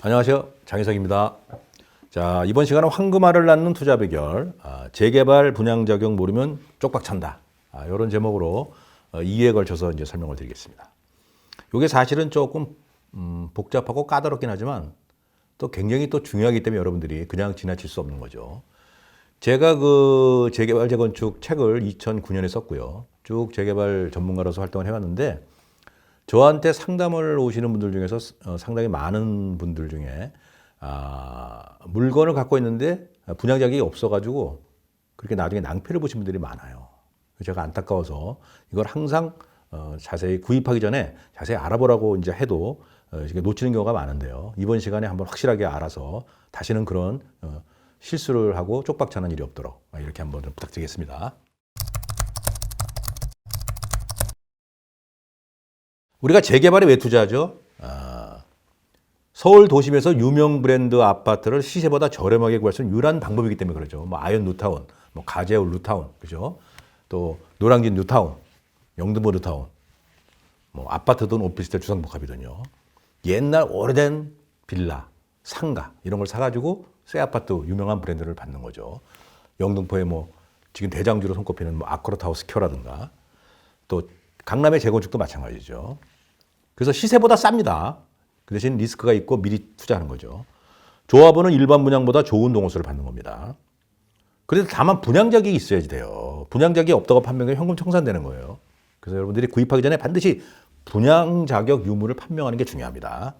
안녕하세요. 장혜석입니다. 자, 이번 시간은 황금알을 낳는 투자 비결, 재개발 분양자격 모르면 쪽박 찬다. 이런 제목으로 2회에 걸쳐서 이제 설명을 드리겠습니다. 이게 사실은 조금 복잡하고 까다롭긴 하지만 또 굉장히 또 중요하기 때문에 여러분들이 그냥 지나칠 수 없는 거죠. 제가 그 재개발 재건축 책을 2009년에 썼고요. 쭉 재개발 전문가로서 활동을 해왔는데 저한테 상담을 오시는 분들 중에서 상당히 많은 분들 중에 물건을 갖고 있는데 분양 자격이 없어가지고 그렇게 나중에 낭패를 보신 분들이 많아요. 제가 안타까워서 이걸 항상 자세히 구입하기 전에 자세히 알아보라고 이제 해도 놓치는 경우가 많은데요. 이번 시간에 한번 확실하게 알아서 다시는 그런 실수를 하고 쪽박차는 일이 없도록 이렇게 한번 좀 부탁드리겠습니다. 우리가 재개발에 왜 투자하죠? 서울 도심에서 유명 브랜드 아파트를 시세보다 저렴하게 구할 수 있는 유일한 방법이기 때문에 그러죠. 뭐 아현 뉴타운, 뭐 가재울 뉴타운, 그죠? 또 노량진 뉴타운, 영등포 뉴타운, 뭐 아파트든 오피스텔 주상복합이든요. 옛날 오래된 빌라, 상가 이런 걸 사가지고 새 아파트 유명한 브랜드를 받는 거죠. 영등포에 뭐 지금 대장주로 손꼽히는 뭐 아크로타워 스퀘어라든가 또 강남의 재건축도 마찬가지죠. 그래서 시세보다 쌉니다. 그 대신 리스크가 있고 미리 투자하는 거죠. 조합원은 일반 분양보다 좋은 동호수를 받는 겁니다. 그래서 다만 분양자격이 있어야지 돼요. 분양자격이 없다고 판명하면 현금 청산되는 거예요. 그래서 여러분들이 구입하기 전에 반드시 분양자격 유무를 판명하는 게 중요합니다.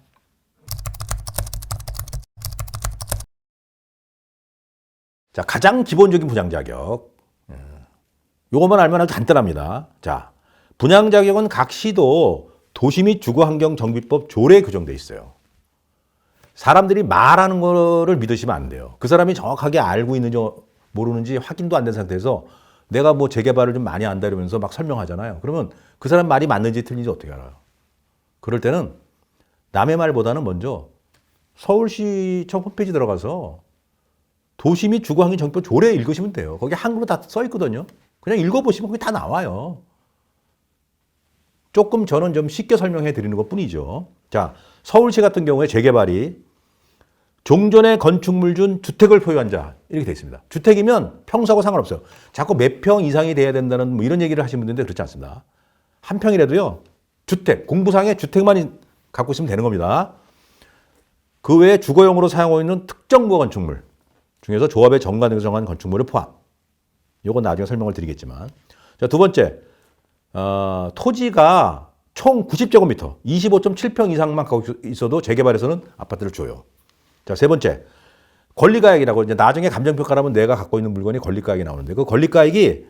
자, 가장 기본적인 분양자격. 요것만 알면 아주 간단합니다. 자, 분양자격은 각 시도 도시 및 주거환경정비법 조례에 규정돼 있어요. 사람들이 말하는 거를 믿으시면 안 돼요. 그 사람이 정확하게 알고 있는지 모르는지 확인도 안 된 상태에서 내가 뭐 재개발을 좀 많이 안다 이러면서 막 설명하잖아요. 그러면 그 사람 말이 맞는지 틀린지 어떻게 알아요? 그럴 때는 남의 말보다는 먼저 서울시청 홈페이지 들어가서 도시 및 주거환경정비법 조례 읽으시면 돼요. 거기 한글로 다 써 있거든요. 그냥 읽어보시면 거기 다 나와요. 조금 저는 좀 쉽게 설명해 드리는 것 뿐이죠. 자, 서울시 같은 경우에 재개발이 종전의 건축물 중 주택을 포유한 자 이렇게 되어 있습니다. 주택이면 평수하고 상관없어요. 자꾸 몇 평 이상이 돼야 된다는 뭐 이런 얘기를 하시는 분들인데 그렇지 않습니다. 한 평이라도요. 주택, 공부상의 주택만 갖고 있으면 되는 겁니다. 그 외에 주거용으로 사용하고 있는 특정 구역 건축물 중에서 조합의 정관에서 정한 건축물을 포함. 이건 나중에 설명을 드리겠지만. 자, 두 번째. 토지가 총 90제곱미터, 25.7평 이상만 갖고 있어도 재개발에서는 아파트를 줘요. 자, 세 번째. 권리가액이라고 이제 나중에 감정평가라면 내가 갖고 있는 물건이 권리가액이 나오는데 그 권리가액이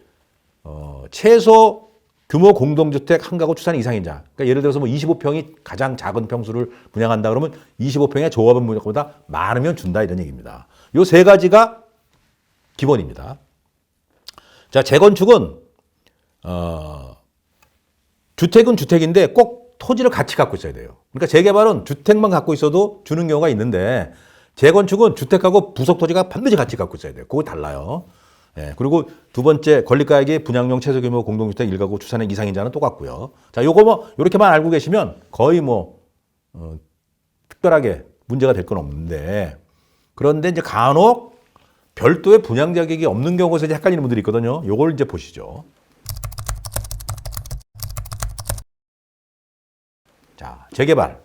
최소 규모 공동주택 한 가구 추산 이상인 자. 그러니까 예를 들어서 뭐 25평이 가장 작은 평수를 분양한다 그러면 25평의 조합원 분양보다 많으면 준다 이런 얘기입니다. 요 세 가지가 기본입니다. 자, 재건축은 주택은 주택인데 꼭 토지를 같이 갖고 있어야 돼요. 그러니까 재개발은 주택만 갖고 있어도 주는 경우가 있는데 재건축은 주택하고 부속 토지가 반드시 같이 갖고 있어야 돼요. 그거 달라요. 예, 그리고 두 번째 권리가액이 분양용 최소 규모 공동주택 1가구 추산액 이상인 자는 똑같고요. 자, 요거 뭐 이렇게만 알고 계시면 거의 뭐 특별하게 문제가 될 건 없는데 그런데 이제 간혹 별도의 분양 자격이 없는 경우에서 이제 헷갈리는 분들이 있거든요. 요걸 이제 보시죠. 자, 재개발.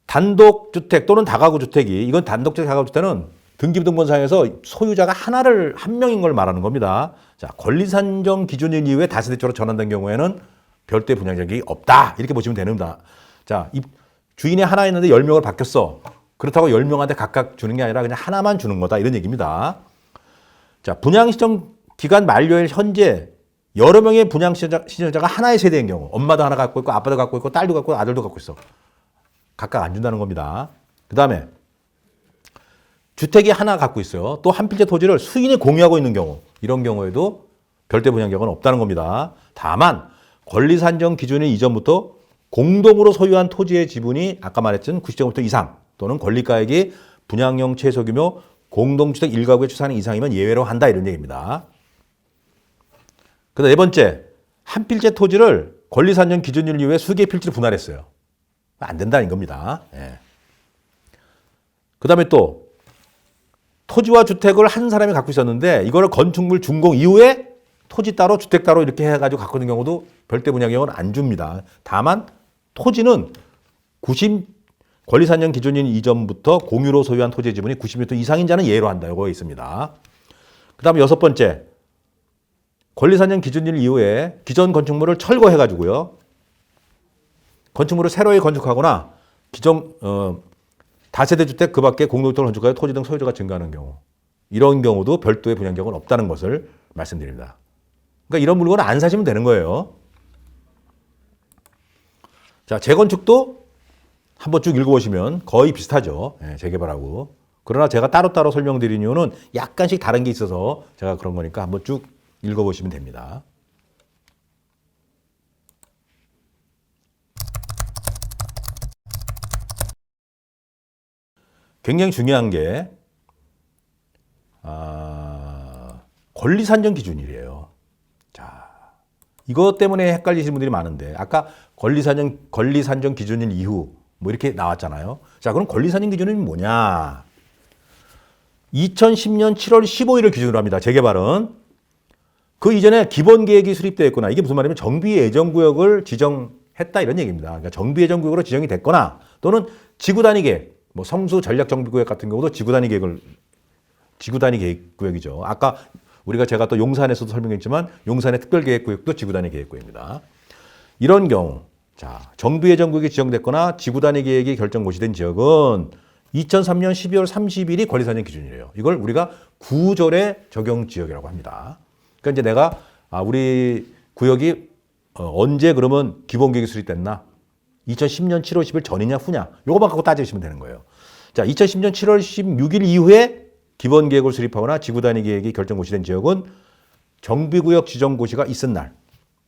단독주택 또는 다가구주택이, 이건 단독주택, 다가구주택은 등기부등본상에서 소유자가 한 명인 걸 말하는 겁니다. 자, 권리산정 기준일 이후에 다세대초로 전환된 경우에는 별도의 분양자격이 없다. 이렇게 보시면 됩니다. 자, 주인이 하나 있는데 10명을 바뀌었어. 그렇다고 10명한테 각각 주는 게 아니라 그냥 하나만 주는 거다. 이런 얘기입니다. 자, 분양시정 기간 만료일 현재 여러 명의 분양 신청자가 하나의 세대인 경우, 엄마도 하나 갖고 있고, 아빠도 갖고 있고, 딸도 갖고 있고, 아들도 갖고 있어. 각각 안 준다는 겁니다. 그 다음에 주택이 하나 갖고 있어요. 또 한 필지 토지를 수인이 공유하고 있는 경우, 이런 경우에도 별도 분양격은 없다는 겁니다. 다만 권리 산정 기준일 이전부터 공동으로 소유한 토지의 지분이 아까 말했던 90제곱미터 이상 또는 권리가액이 분양용 최소 규모 공동주택 1가구의 추산 이상이면 예외로 한다 이런 얘기입니다. 그다음 네 번째, 한 필지 토지를 권리산정 기준일 이후에 수개의 필지로 분할했어요. 안 된다는 겁니다. 예. 그다음에 또 토지와 주택을 한 사람이 갖고 있었는데 이거를 건축물 준공 이후에 토지 따로 주택 따로 이렇게 해가지고 갖고 있는 경우도 별도 분양 경우는 안 줍니다. 다만 토지는 90 권리산정 기준인 이전부터 공유로 소유한 토지 지분이 90m 이상인 자는 예로 한다. 이거 있습니다. 그다음에 여섯 번째, 권리산정 기준일 이후에 기존 건축물을 철거해가지고요. 건축물을 새로이 건축하거나 기존 다세대 주택 그 밖에 공동주택을 건축하여 토지 등 소유자가 증가하는 경우, 이런 경우도 별도의 분양 경우는 없다는 것을 말씀드립니다. 그러니까 이런 물건은 안 사시면 되는 거예요. 자, 재건축도 한번 쭉 읽어보시면 거의 비슷하죠. 예, 재개발하고. 그러나 제가 따로따로 설명드린 이유는 약간씩 다른 게 있어서 제가 그런 거니까 한번 쭉 읽어보시면 됩니다. 굉장히 중요한 게 권리산정 기준이래요. 자, 이것 때문에 헷갈리시는 분들이 많은데 아까 권리산정 기준일 이후 뭐 이렇게 나왔잖아요. 자, 그럼 권리산정 기준은 뭐냐? 2010년 7월 15일을 기준으로 합니다. 재개발은. 그 이전에 기본계획이 수립되어 있거나, 이게 무슨 말이냐면 정비예정구역을 지정했다 이런 얘기입니다. 그러니까 정비예정구역으로 지정이 됐거나 또는 지구단위계획, 뭐 성수 전략정비구역 같은 경우도 지구단위 계획구역이죠. 아까 제가 또 용산에서도 설명했지만 용산의 특별계획구역도 지구단위 계획구역입니다. 이런 경우, 자, 정비예정구역이 지정됐거나 지구단위 계획이 결정 고시된 지역은 2003년 12월 30일이 권리산정 기준이래요. 이걸 우리가 구절의 적용 지역이라고 합니다. 그러니까 이제 내가 우리 구역이 언제 그러면 기본계획이 수립됐나? 2010년 7월 10일 전이냐 후냐? 요거만 갖고 따지시면 되는 거예요. 자, 2010년 7월 16일 이후에 기본계획을 수립하거나 지구단위 계획이 결정 고시된 지역은 정비구역 지정 고시가 있은 날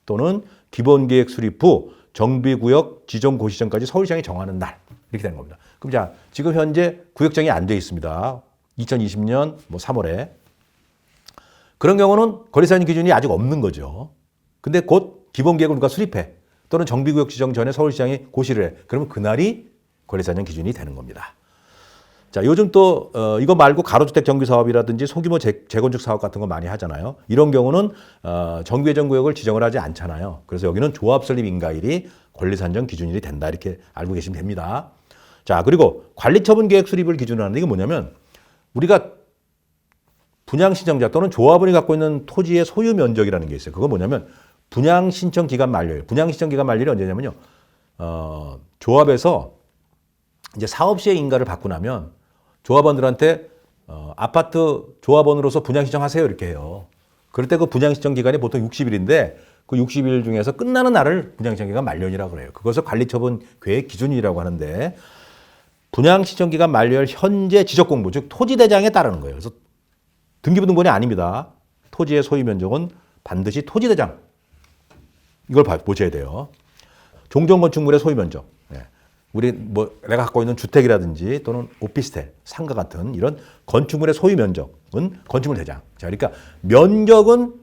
또는 기본계획 수립 후 정비구역 지정 고시 전까지 서울시장이 정하는 날, 이렇게 되는 겁니다. 그럼 자, 지금 현재 구역정이 안 돼 있습니다. 2020년 3월에. 그런 경우는 권리산정 기준이 아직 없는 거죠. 근데 곧 기본계획을 누가 수립해 또는 정비구역 지정 전에 서울시장이 고시를 해. 그러면 그날이 권리산정 기준이 되는 겁니다. 자, 요즘 또 이거 말고 가로주택 정비 사업이라든지 소규모 재건축 사업 같은 거 많이 하잖아요. 이런 경우는 정비예정구역을 지정을 하지 않잖아요. 그래서 여기는 조합 설립 인가일이 권리산정 기준일이 된다, 이렇게 알고 계시면 됩니다. 자, 그리고 관리처분 계획 수립을 기준으로 하는데 이게 뭐냐면 우리가 분양 신청자 또는 조합원이 갖고 있는 토지의 소유 면적이라는 게 있어요. 그건 뭐냐면 분양 신청 기간 만료일. 분양 신청 기간 만료일이 언제냐면요. 조합에서 이제 사업 시행 인가를 받고 나면 조합원들한테 아파트 조합원으로서 분양 신청하세요, 이렇게 해요. 그럴 때 그 분양 신청 기간이 보통 60일인데 그 60일 중에서 끝나는 날을 분양 신청 기간 만료일이라고 그래요. 그것을 관리처분 계획 기준이라고 하는데 분양 신청 기간 만료일 현재 지적 공부, 즉 토지 대장에 따르는 거예요. 그래서 등기부 등본이 아닙니다. 토지의 소유 면적은 반드시 토지 대장, 이걸 보셔야 돼요. 종전 건축물의 소유 면적. 우리 내가 갖고 있는 주택이라든지 또는 오피스텔, 상가 같은 이런 건축물의 소유 면적은 건축물 대장. 자, 그러니까 면적은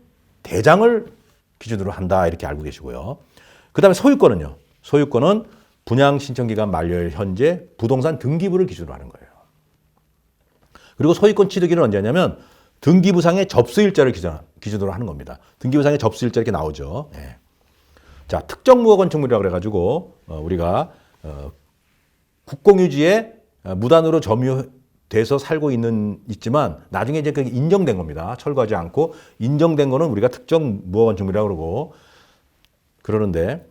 대장을 기준으로 한다, 이렇게 알고 계시고요. 그다음에 소유권은요. 소유권은 분양 신청 기간 만료일 현재 부동산 등기부를 기준으로 하는 거예요. 그리고 소유권 취득일은 언제냐면 등기부상의 접수일자를 기준으로 하는 겁니다. 등기부상의 접수일자 이렇게 나오죠. 네. 자, 특정무허 건축물이라고 그래가지고 우리가 국공유지에 무단으로 점유돼서 살고 있지만 나중에 이제 그게 인정된 겁니다. 철거하지 않고 인정된 거는 우리가 특정 무허 건축물이라고 그러고 그러는데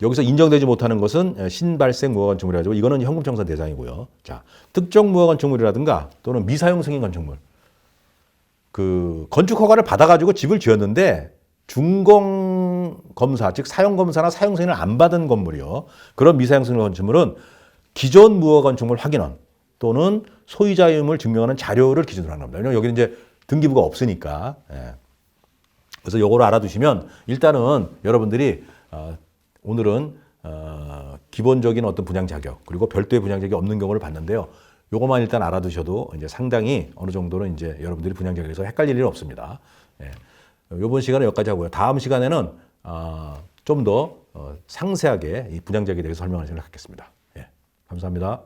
여기서 인정되지 못하는 것은 신발생 무허 건축물이라고 하죠. 이거는 현금 청산 대상이고요. 자, 특정 무허 건축물이라든가 또는 미사용 승인 건축물. 그 건축 허가를 받아가지고 집을 지었는데 준공 검사, 즉 사용 검사나 사용 승인을 안 받은 건물이요. 그런 미사용 승인 건축물은 기존 무허 건축물 확인원 또는 소유자 유무를 증명하는 자료를 기준으로 하는 겁니다. 왜냐하면 여기는 이제 등기부가 없으니까. 예. 그래서 요거를 알아두시면 일단은 여러분들이 오늘은 기본적인 어떤 분양 자격 그리고 별도의 분양 자격이 없는 경우를 봤는데요. 요것만 일단 알아두셔도 이제 상당히 어느 정도는 이제 여러분들이 분양 자격에서 헷갈릴 일은 없습니다. 예. 이번 시간은 여기까지 하고요. 다음 시간에는 좀 더 상세하게 이 분양 자격에 대해서 설명하는 시간을 갖겠습니다. 예. 감사합니다.